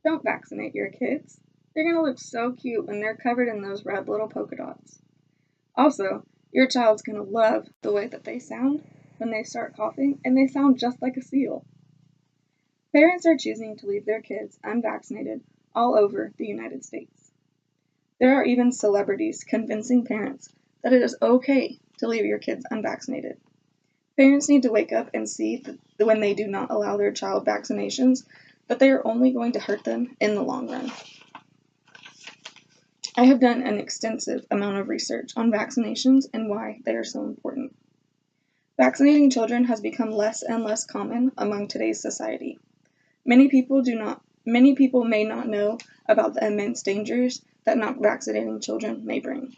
Don't vaccinate your kids. They're going to look so cute when they're covered in those red little polka dots. Also, your child's going to love the way that they sound when they start coughing, and they sound just like a seal. Parents are choosing to leave their kids unvaccinated all over the United States. There are even celebrities convincing parents that it is okay to leave your kids unvaccinated. Parents need to wake up and see that when they do not allow their child vaccinations, that they are only going to hurt them in the long run. I have done an extensive amount of research on vaccinations and why they are so important. Vaccinating children has become less and less common among today's society. Many people may not know about the immense dangers that not vaccinating children may bring.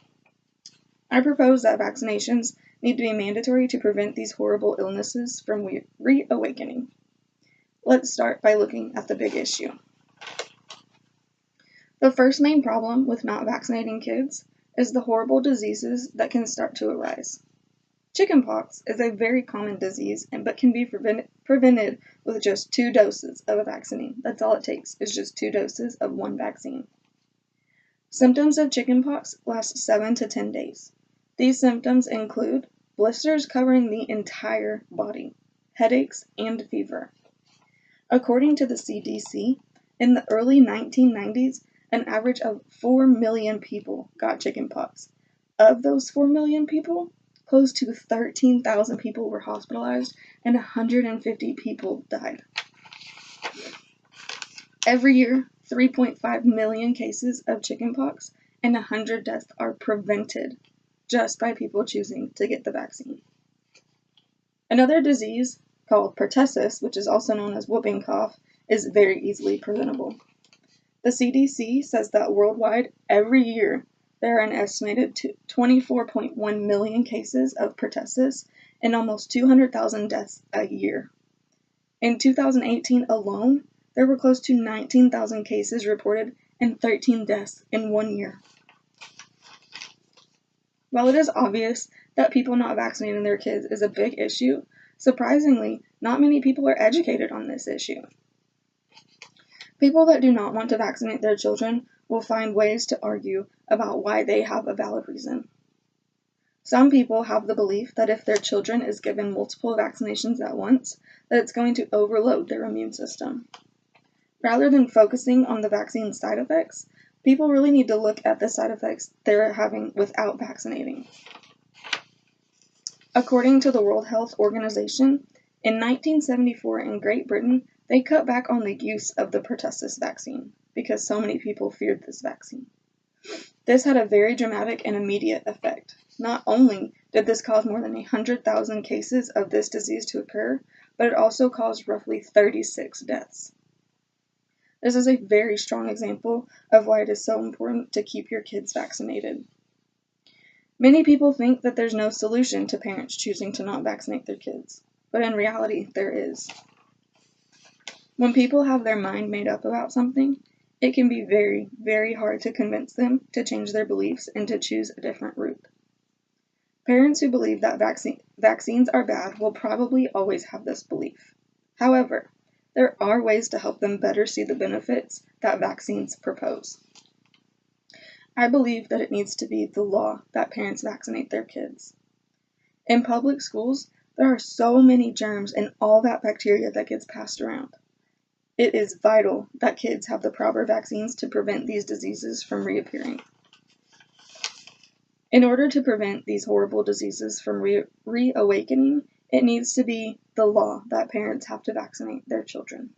I propose that vaccinations need to be mandatory to prevent these horrible illnesses from reawakening. Let's start by looking at the big issue. The first main problem with not vaccinating kids is the horrible diseases that can start to arise. Chickenpox is a very common disease, but can be prevented with just 2 doses of a vaccine. That's all it takes, is just 2 doses of one vaccine. Symptoms of chickenpox last 7 to 10 days. These symptoms include blisters covering the entire body, headaches, and fever. According to the CDC, in the early 1990s, an average of 4 million people got chickenpox. Of those 4 million people, close to 13,000 people were hospitalized and 150 people died. Every year, 3.5 million cases of chickenpox and 100 deaths are prevented just by people choosing to get the vaccine. Another disease called pertussis, which is also known as whooping cough, is very easily preventable. The CDC says that worldwide, every year, there are an estimated 24.1 million cases of pertussis and almost 200,000 deaths a year. In 2018 alone, there were close to 19,000 cases reported and 13 deaths in 1 year. While it is obvious that people not vaccinating their kids is a big issue, surprisingly, not many people are educated on this issue. People that do not want to vaccinate their children will find ways to argue about why they have a valid reason. Some people have the belief that if their children is given multiple vaccinations at once, that it's going to overload their immune system. Rather than focusing on the vaccine side effects, people really need to look at the side effects they're having without vaccinating. According to the World Health Organization, in 1974 in Great Britain, they cut back on the use of the pertussis vaccine because so many people feared this vaccine. This had a very dramatic and immediate effect. Not only did this cause more than 100,000 cases of this disease to occur, but it also caused roughly 36 deaths. This is a very strong example of why it is so important to keep your kids vaccinated. Many people think that there's no solution to parents choosing to not vaccinate their kids, but in reality, there is. When people have their mind made up about something, it can be very, very hard to convince them to change their beliefs and to choose a different route. Parents who believe that vaccines are bad will probably always have this belief. However, there are ways to help them better see the benefits that vaccines propose. I believe that it needs to be the law that parents vaccinate their kids. In public schools, there are so many germs and all that bacteria that gets passed around. It is vital that kids have the proper vaccines to prevent these diseases from reappearing. In order to prevent these horrible diseases from reawakening, it needs to be the law that parents have to vaccinate their children.